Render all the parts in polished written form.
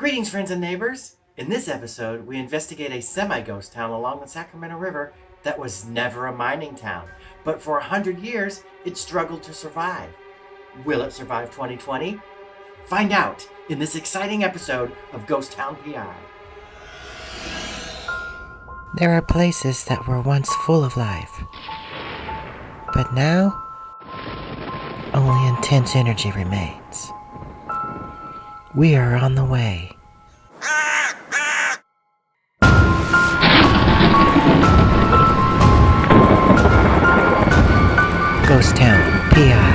Greetings, friends and neighbors. In this episode, we investigate a semi-ghost town along the Sacramento River that was never a mining town, but for 100 years, it struggled to survive. Will it survive 2020? Find out in this exciting episode of Ghost Town PI. There are places that were once full of life, but now only intense energy remains. We are on the way. Ghost Town PI.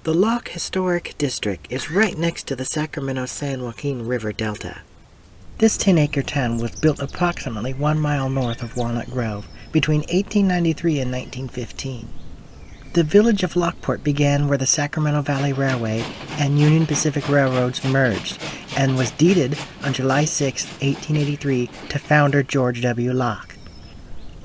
The Locke Historic District is right next to the Sacramento-San Joaquin River Delta. This 10-acre town was built approximately 1 mile north of Walnut Grove between 1893 and 1915. The village of Lockport began where the Sacramento Valley Railway and Union Pacific Railroads merged and was deeded on July 6, 1883 to founder George W. Locke.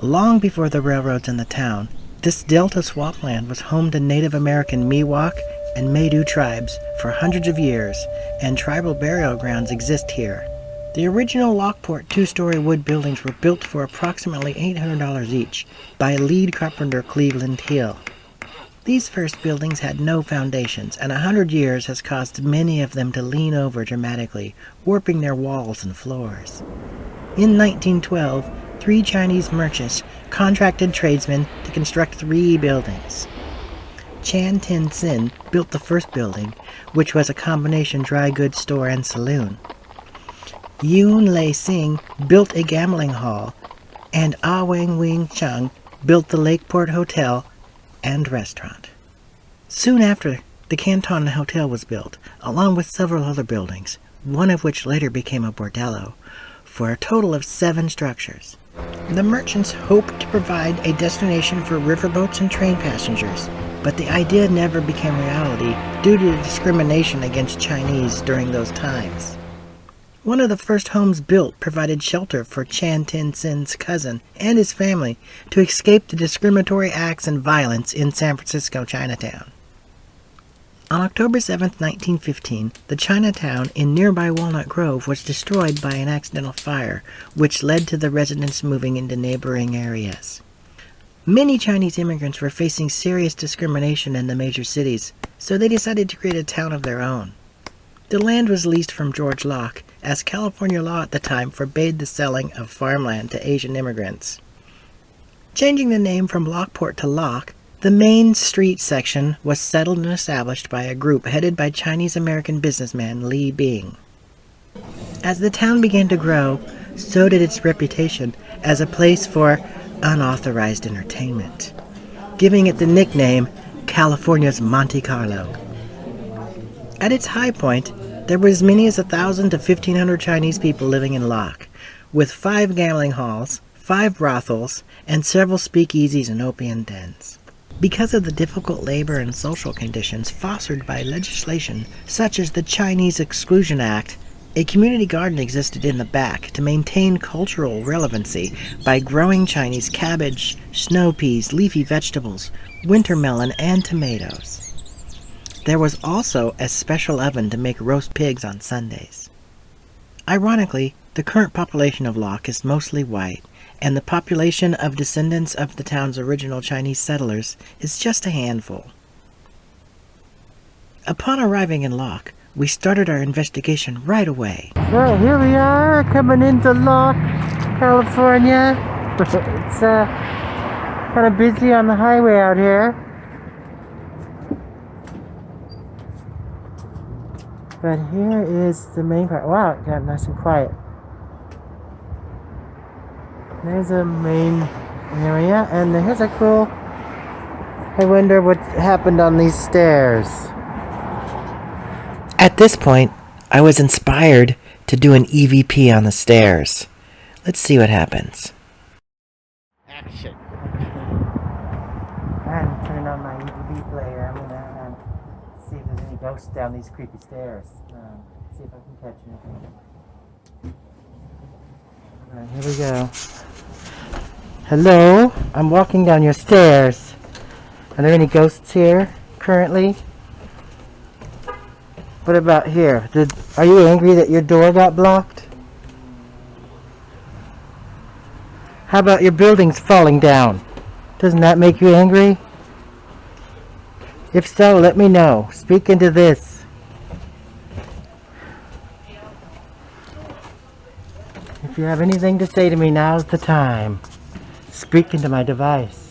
Long before the railroads in the town, this delta swampland was home to Native American Miwok and Maidu tribes for hundreds of years, and tribal burial grounds exist here. The original Lockport two-story wood buildings were built for approximately $800 each by lead carpenter Cleveland Hill. These first buildings had no foundations, and 100 years has caused many of them to lean over dramatically, warping their walls and floors. In 1912, 3 Chinese merchants contracted tradesmen to construct 3 buildings. Chan Tin Sin built the first building, which was a combination dry goods store and saloon. Yoon Lei Sing built a gambling hall, and Ah Wang Wing Chung built the Lakeport Hotel and restaurant. Soon after, the Canton Hotel was built, along with several other buildings, one of which later became a bordello, for a total of 7 structures. The merchants hoped to provide a destination for riverboats and train passengers, but the idea never became reality due to discrimination against Chinese during those times. One of the first homes built provided shelter for Chan Tin Sin's cousin and his family to escape the discriminatory acts and violence in San Francisco Chinatown. On October 7, 1915, the Chinatown in nearby Walnut Grove was destroyed by an accidental fire, which led to the residents moving into neighboring areas. Many Chinese immigrants were facing serious discrimination in the major cities, so they decided to create a town of their own. The land was leased from George Locke, as California law at the time forbade the selling of farmland to Asian immigrants. Changing the name from Lockport to Locke, the Main Street section was settled and established by a group headed by Chinese-American businessman Li Bing. As the town began to grow, so did its reputation as a place for unauthorized entertainment, giving it the nickname California's Monte Carlo. At its high point, there were as many as 1,000 to 1,500 Chinese people living in Locke, with 5 gambling halls, 5 brothels, and several speakeasies and opium dens. Because of the difficult labor and social conditions fostered by legislation such as the Chinese Exclusion Act, a community garden existed in the back to maintain cultural relevancy by growing Chinese cabbage, snow peas, leafy vegetables, winter melon, and tomatoes. There was also a special oven to make roast pigs on Sundays. Ironically, the current population of Locke is mostly white, and the population of descendants of the town's original Chinese settlers is just a handful. Upon arriving in Locke, we started our investigation right away. So here we are, coming into Locke, California. It's kind of busy on the highway out here. But here is the main part. Wow, it got nice and quiet. There's a main area, and here's a cool... I wonder what happened on these stairs. At this point, I was inspired to do an EVP on the stairs. Let's see what happens. Action. I'm turning on my EVP player. I'm gonna see if there's any ghosts down these creepy stairs. See if I can catch anything. Alright, here we go. Hello, I'm walking down your stairs. Are there any ghosts here currently? What about here? Are you angry that your door got blocked? How about your buildings falling down? Doesn't that make you angry? If so, let me know. Speak into this. If you have anything to say to me, now's the time. Speak into my device.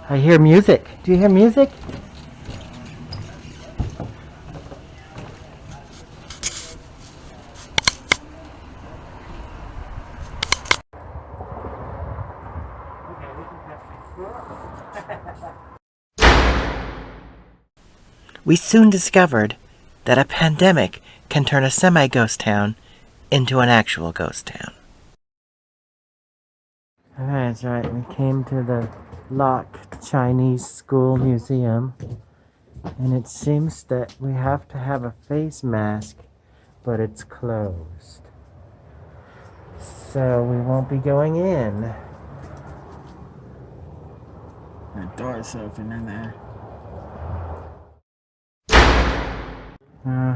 I hear music. Do you hear music? We soon discovered that a pandemic can turn a semi-ghost town into an actual ghost town. That's right, we came to the Locke Chinese School Museum, and it seems that we have to have a face mask, but it's closed. So we won't be going in. The door's open in there.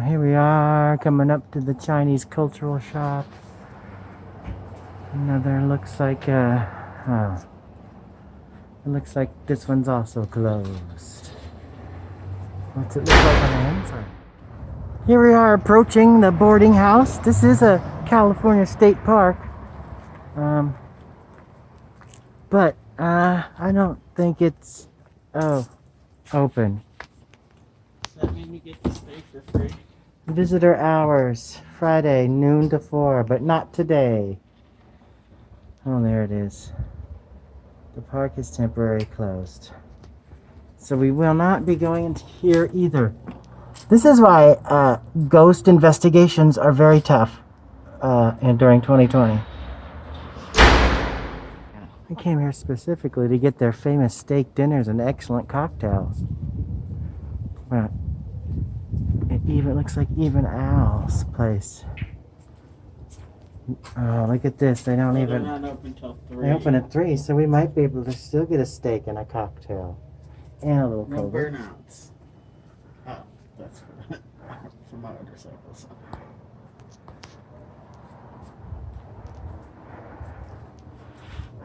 Here we are, coming up to the Chinese cultural shop. Another looks like it looks like this one's also closed. What's it look like on the inside? Here we are approaching the boarding house. This is a California state park. But I don't think it's open. Does that mean you get to stay for free? Visitor hours, Friday, noon to 4, but not today. Oh, there it is. The park is temporarily closed. So we will not be going into here either. This is why ghost investigations are very tough during 2020. We came here specifically to get their famous steak dinners and excellent cocktails. But it even looks like even Al's place. Oh, look at this. They don't They're even... not open till 3. They open at 3, so we might be able to still get a steak and a cocktail. And a little No Coke. burnouts. Oh, that's for motorcycles.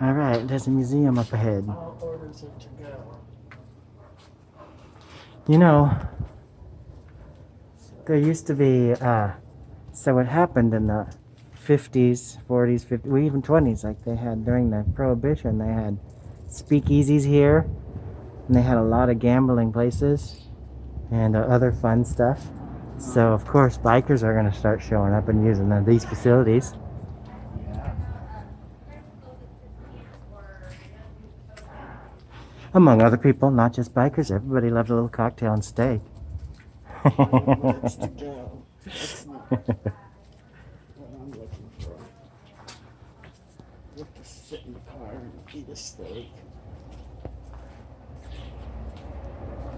Alright, there's a museum up ahead. All orders are to go. You know, there used to be, so what happened in the 50s, 40s, 50s, well, even 20s, like they had during the Prohibition, they had speakeasies here, and they had a lot of gambling places and other fun stuff. So, of course, bikers are going to start showing up and using these facilities. Yeah. Among other people, not just bikers. Everybody loves a little cocktail and steak. That's to go. That's not what I'm looking for. You have to sit in the car and eat a steak.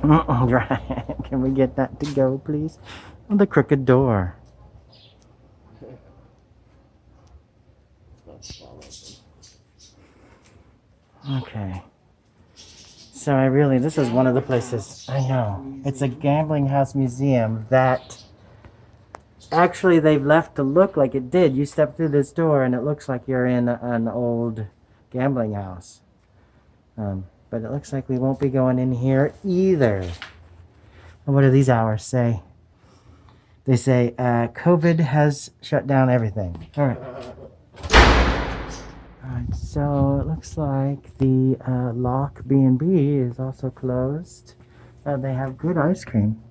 Right. Can we get that to go, please? Oh, the crooked door. That's all open. Okay. So this is one of the places, I know. It's a gambling house museum that actually they've left to look like it did. You step through this door and it looks like you're in an old gambling house. But it looks like we won't be going in here either. What do these hours say? They say COVID has shut down everything. All right. Alright, so it looks like the Locke B&B is also closed. They have good ice cream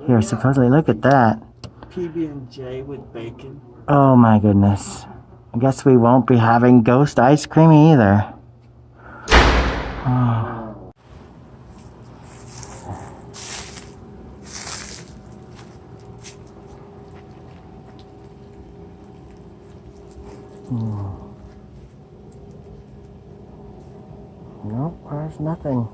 here, supposedly. Look at that. PB&J with bacon. Oh my goodness. I guess we won't be having ghost ice cream either. Oh. Nope, there's nothing.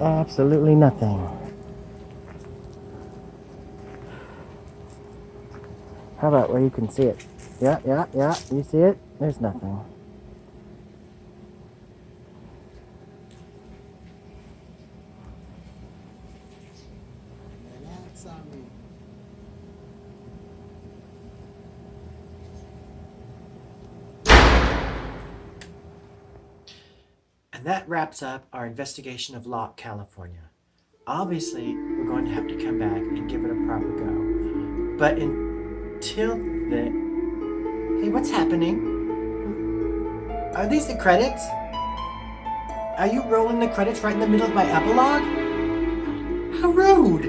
Absolutely nothing. How about where you can see it? Yeah, yeah, yeah. You see it? There's nothing. Relax on me. And that wraps up our investigation of Locke, California. Obviously, we're going to have to come back and give it a proper go. But until then... Hey, what's happening? Are these the credits? Are you rolling the credits right in the middle of my epilogue? How rude!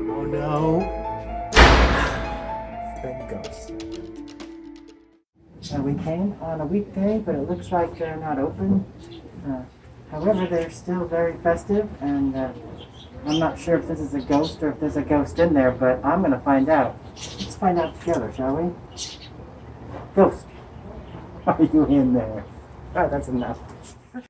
Oh no. Then ghosts. We came on a weekday, but it looks like they're not open. However, they're still very festive, and I'm not sure if this is a ghost or if there's a ghost in there, but I'm going to find out. Let's find out together, shall we? Ghost, are you in there? All right, that's enough.